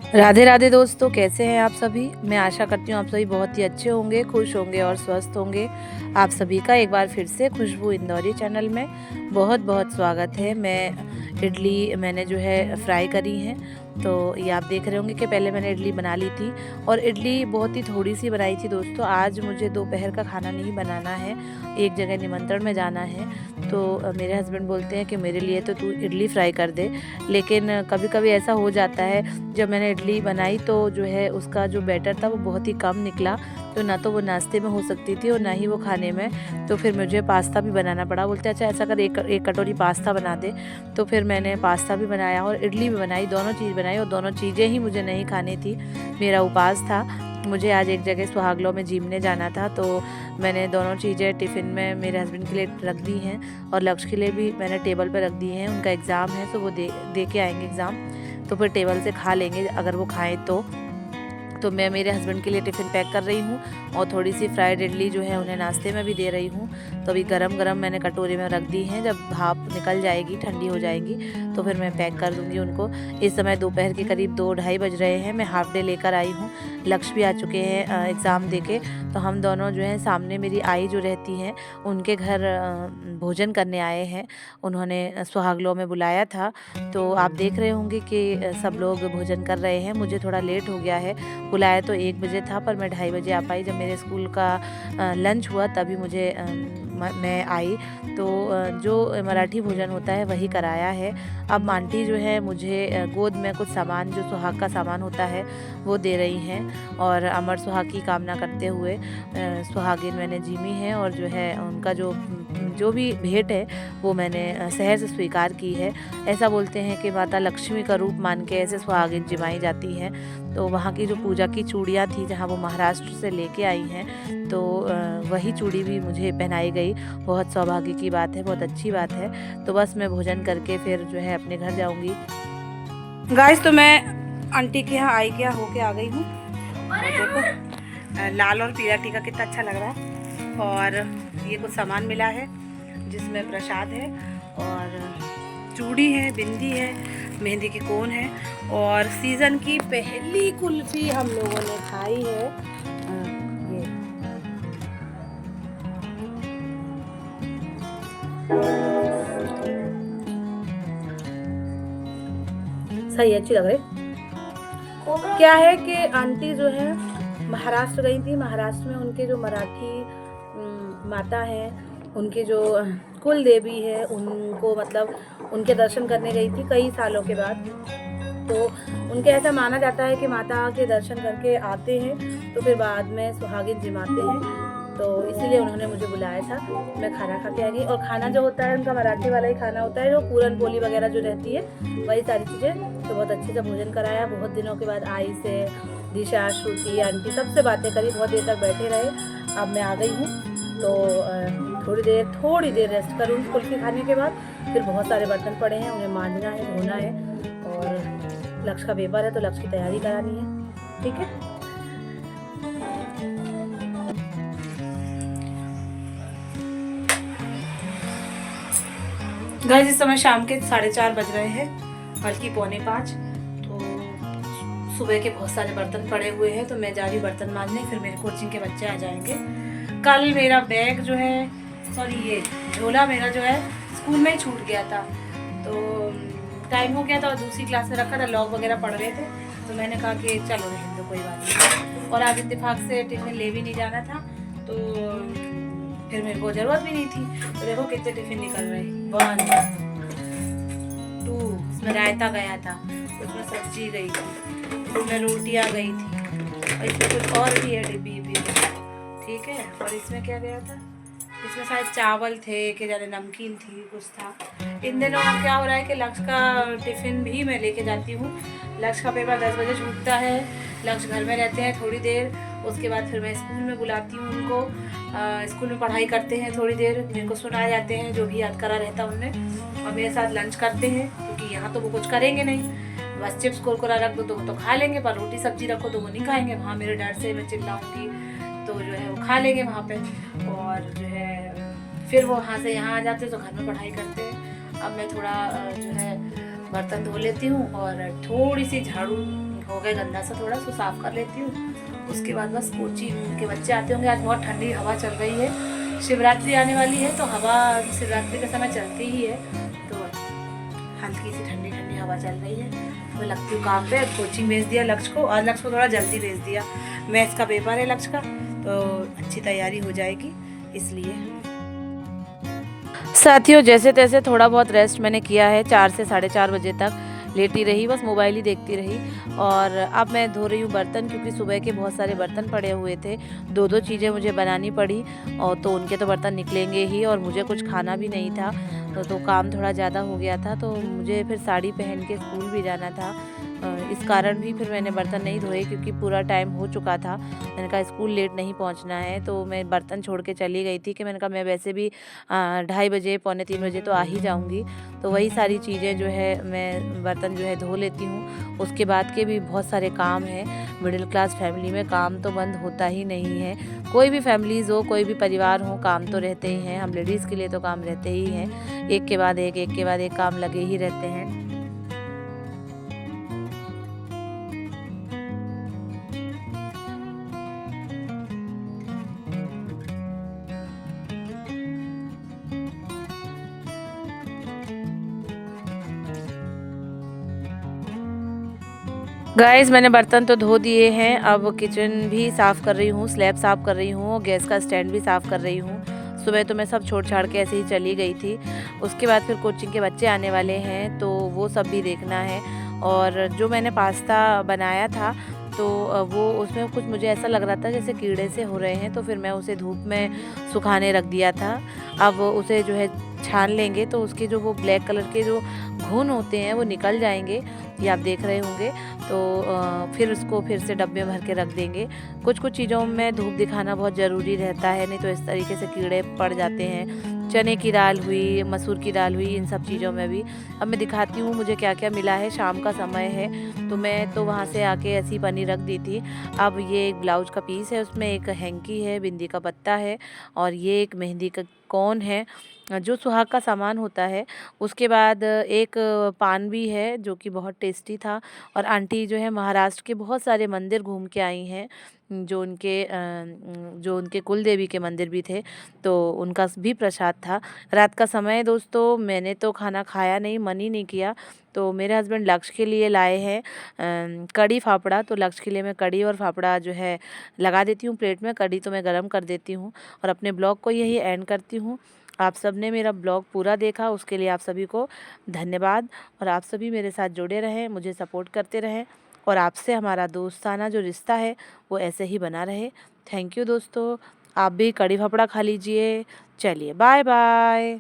राधे राधे दोस्तों, कैसे हैं आप सभी। मैं आशा करती हूँ आप सभी बहुत ही अच्छे होंगे, खुश होंगे और स्वस्थ होंगे। आप सभी का एक बार फिर से खुशबू इंदौरी चैनल में बहुत बहुत स्वागत है। इडली मैंने जो है फ्राई करी हैं, तो ये आप देख रहे होंगे कि पहले मैंने इडली बना ली थी और इडली बहुत ही थोड़ी सी बनाई थी दोस्तों। आज मुझे दोपहर का खाना नहीं बनाना है, एक जगह निमंत्रण में जाना है, तो मेरे हस्बैंड बोलते हैं कि मेरे लिए तो तू इडली फ्राई कर दे। लेकिन कभी कभी ऐसा हो जाता है, जब मैंने इडली बनाई तो जो है उसका जो बैटर था वो बहुत ही कम निकला, तो ना तो वो नाश्ते में हो सकती थी और ना ही वो खाने में। तो फिर मुझे पास्ता भी बनाना पड़ा। बोलते अच्छा ऐसा कर, एक कटोरी पास्ता बना दे। तो फिर मैंने पास्ता भी बनाया और इडली भी बनाई, दोनों चीज़ बनाई और दोनों चीज़ें ही मुझे नहीं खानी थी। मेरा उपवास था, मुझे आज एक जगह सुहागलों में जीमने जाना था, तो मैंने दोनों चीज़ें टिफ़िन में मेरे हस्बैंड के लिए रख दी हैं और लक्ष्य के लिए भी मैंने टेबल पर रख दी हैं। उनका एग्ज़ाम है तो वो दे के आएंगे एग्ज़ाम, तो फिर टेबल से खा लेंगे अगर वो खाएं तो मैं मेरे हस्बैंड के लिए टिफ़िन पैक कर रही हूँ और थोड़ी सी फ्राइड इडली जो है उन्हें नाश्ते में भी दे रही हूँ। तो अभी गरम गरम मैंने कटोरे में रख दी हैं, जब भाप निकल जाएगी, ठंडी हो जाएंगी, तो फिर मैं पैक कर दूँगी उनको। इस समय दोपहर के करीब 2-2:30 बज रहे हैं। मैं हाफ डे लेकर आई हूँ, लक्ष्य भी आ चुके हैं एग्ज़ाम दे के। तो हम दोनों जो हैं, सामने मेरी आई जो रहती हैं उनके घर भोजन करने आए हैं। उन्होंने सुहागलों में बुलाया था, तो आप देख रहे होंगे कि सब लोग भोजन कर रहे हैं। मुझे थोड़ा लेट हो गया है, बुलाया तो 1 बजे था पर मैं 2:30 बजे आ पाई। जब मेरे स्कूल का लंच हुआ तभी मैं आई, तो जो मराठी भोजन होता है वही कराया है। अब आंटी जो है मुझे गोद में कुछ सामान, जो सुहाग का सामान होता है, वो दे रही हैं और अमर सुहाग की कामना करते हुए सुहागिन मैंने जीमी है और जो है उनका जो भी भेंट है वो मैंने सहज स्वीकार की है। ऐसा बोलते हैं कि माता लक्ष्मी का रूप मान के ऐसे सुहागिन जिमाई जाती हैं। तो वहाँ की जो पूजा की चूड़ियाँ थी, जहाँ वो महाराष्ट्र से लेके आई हैं, तो वही चूड़ी भी मुझे पहनाई गई। बहुत सौभाग्य की बात है, बहुत अच्छी बात है। तो बस मैं भोजन करके फिर जो है अपने घर जाऊँगी। गाइस, तो मैं आंटी के यहाँ आई क्या होके आ गई हूँ और देखो लाल और पीला टीका कितना अच्छा लग रहा है। और ये कुछ सामान मिला है जिसमें प्रसाद है और चूड़ी है, बिंदी है, मेहंदी की कोन है और सीज़न की पहली कुल्फ़ी हम लोगों ने खाई है। ये सही, अच्छी लग रही। क्या है कि आंटी जो है महाराष्ट्र गई थी। महाराष्ट्र में उनके जो मराठी माता हैं, उनके जो कुल देवी है, उनको मतलब उनके दर्शन करने गई थी कई सालों के बाद। तो उनके ऐसा माना जाता है कि माता के दर्शन करके आते हैं तो फिर बाद में सुहागिन जिमाते हैं, तो इसीलिए उन्होंने मुझे बुलाया था। मैं खाना खा के आ गई और खाना जो होता है उनका मराठी वाला ही खाना होता है, जो पूरन पोली वगैरह जो रहती है वही सारी चीज़ें। तो बहुत अच्छे से भोजन कराया। बहुत दिनों के बाद आई से दिशा, श्रुति, आंटी सबसे बातें करी, बहुत देर तक बैठे रहे। अब मैं आ गई हूँ, तो थोड़ी देर रेस्ट करूँगी कुल्फ़ी खाने के बाद। फिर बहुत सारे बर्तन पड़े हैं, उन्हें मांजना है, धोना है और लक्ष्य का पेपर है तो लक्ष्य की तैयारी करानी है। ठीक है। गाइस, इस समय शाम के 4:30 बज रहे हैं, बल्कि 4:45। तो सुबह के बहुत सारे बर्तन पड़े हुए हैं, तो मैं जा रही बर्तन मांजने, फिर मेरे कोचिंग के बच्चे आ जाएंगे। कल मेरा बैग जो है, सॉरी ये झोला मेरा जो है स्कूल में ही छूट गया था, तो टाइम हो गया था और दूसरी क्लास में रखा था, लॉग वगैरह पढ़ रहे थे, तो मैंने कहा कि चलो रहने दो, कोई बात नहीं। और आज इत्तेफाक से टिफ़िन ले भी नहीं जाना था, तो फिर मेरे को ज़रूरत भी नहीं थी। तो देखो कितने टिफ़िन निकल रहे हैं। 1, 2, इसमें रायता गया था, उसमें सब्जी गई थी, इसमें रोटियाँ गई थी और इसमें कुछ और भी है डिब्बी। ठीक है। और इसमें क्या गया था, इसमें शायद चावल थे कि जाने नमकीन थी, कुछ था। इन दिनों क्या हो रहा है कि लक्ष्य का टिफ़िन भी मैं लेके जाती हूँ। लक्ष्य का पेपर 10 बजे छूटता है, लक्ष्य घर में रहते हैं थोड़ी देर, उसके बाद फिर मैं स्कूल में बुलाती हूँ उनको। स्कूल में पढ़ाई करते हैं थोड़ी देर, मेरे को सुनाए जाते हैं जो भी याद करा रहता उनने, और मेरे साथ लंच करते हैं, क्योंकि यहाँ तो वो कुछ करेंगे नहीं। बस चिप्स कुरकुरा रख दो तो वो तो खा लेंगे, पर रोटी सब्जी रखो तो वो नहीं खाएंगे। वहाँ मेरे डर से मैं चिल्लाऊँगी तो जो है वो खा लेंगे वहाँ पे। और जो है फिर वो वहाँ से यहाँ आ जाते तो घर में पढ़ाई करते हैं। अब मैं थोड़ा जो है बर्तन धो लेती हूँ और थोड़ी सी झाड़ू हो गए गंदा सा थोड़ा, सो साफ़ कर लेती हूँ। उसके बाद बस कोचिंग के बच्चे आते होंगे। आज बहुत ठंडी हवा चल रही है, शिवरात्रि आने वाली है तो हवा शिवरात्रि के समय चलती ही है, तो हल्की सी ठंडी ठंडी हवा चल रही है। तो लगती हूँ काम पे। कोचिंग भेज दिया लक्ष्य को, और लक्ष्य को थोड़ा जल्दी भेज दिया, मैथ्स का पेपर है लक्ष्य का, तो अच्छी तैयारी हो जाएगी इसलिए। साथियों, जैसे तैसे थोड़ा बहुत रेस्ट मैंने किया है, 4 से 4:30 बजे तक लेटी रही, बस मोबाइल ही देखती रही। और अब मैं धो रही हूँ बर्तन, क्योंकि सुबह के बहुत सारे बर्तन पड़े हुए थे। 2-2 चीज़ें मुझे बनानी पड़ी, और तो उनके तो बर्तन निकलेंगे ही, और मुझे कुछ खाना भी नहीं था, तो काम थोड़ा ज़्यादा हो गया था, तो मुझे फिर साड़ी पहन के स्कूल भी जाना था। इस कारण भी फिर मैंने बर्तन नहीं धोए, क्योंकि पूरा टाइम हो चुका था। मैंने कहा स्कूल लेट नहीं पहुंचना है, तो मैं बर्तन छोड़ के चली गई थी, कि मैंने कहा मैं वैसे भी 2:30 बजे, पौने 3 बजे तो आ ही जाऊंगी, तो वही सारी चीज़ें जो है मैं बर्तन जो है धो लेती हूँ। उसके बाद के भी बहुत सारे काम हैं। मिडिल क्लास फैमिली में काम तो बंद होता ही नहीं है। कोई भी फैमिलीज़ हो, कोई भी परिवार हो, काम तो रहते ही हैं। हम लेडीज़ के लिए तो काम रहते ही हैं, एक के बाद एक काम लगे ही रहते हैं। गाइस, मैंने बर्तन तो धो दिए हैं, अब किचन भी साफ़ कर रही हूँ, स्लैब साफ़ कर रही हूँ, गैस का स्टैंड भी साफ़ कर रही हूँ। सुबह तो मैं सब छोड़-छाड़ के ऐसे ही चली गई थी। उसके बाद फिर कोचिंग के बच्चे आने वाले हैं, तो वो सब भी देखना है। और जो मैंने पास्ता बनाया था, तो वो उसमें कुछ मुझे ऐसा लग रहा था जैसे कीड़े से हो रहे हैं, तो फिर मैं उसे धूप में सुखाने रख दिया था। अब उसे जो है छान लेंगे, तो उसके जो वो ब्लैक कलर के जो घुन होते हैं वो निकल जाएँगे, ये आप देख रहे होंगे। तो फिर उसको फिर से डब्बे में भर के रख देंगे। कुछ-कुछ चीज़ों में धूप दिखाना बहुत ज़रूरी रहता है, नहीं तो इस तरीके से कीड़े पड़ जाते हैं। चने की दाल हुई, मसूर की दाल हुई, इन सब चीज़ों में भी। अब मैं दिखाती हूँ मुझे क्या-क्या मिला है, शाम का समय है, तो मैं तो वहाँ से आके ऐसी ही पन्नी रख दी थी। अब ये एक ब्लाउज का पीस है, उसमें एक हैंकी है, बिंदी का पत्ता है, और ये एक मेहंदी का कोन है, जो सुहाग का सामान होता है। उसके बाद एक पान भी है, जो कि बहुत टेस्टी था। और आंटी जो है महाराष्ट्र के बहुत सारे मंदिर घूम के आई हैं, जो उनके कुल देवी के मंदिर भी थे, तो उनका भी प्रसाद था। रात का समय दोस्तों, मैंने तो खाना खाया नहीं, मन ही नहीं किया, तो मेरे हस्बैंड लक्ष्य के लिए लाए हैं कढ़ी फाफड़ा, तो लक्ष्य के लिए मैं कढ़ी और फाफड़ा जो है लगा देती हूँ प्लेट में। कढ़ी तो मैं गरम कर देती हूँ, और अपने ब्लॉग को यही एंड करती हूँ। आप सब ने मेरा ब्लॉग पूरा देखा, उसके लिए आप सभी को धन्यवाद। और आप सभी मेरे साथ जुड़े रहें, मुझे सपोर्ट करते रहें, और आपसे हमारा दोस्ताना जो रिश्ता है वो ऐसे ही बना रहे। थैंक यू दोस्तों। आप भी कढ़ी फाफड़ा खा लीजिए। चलिए, बाय बाय।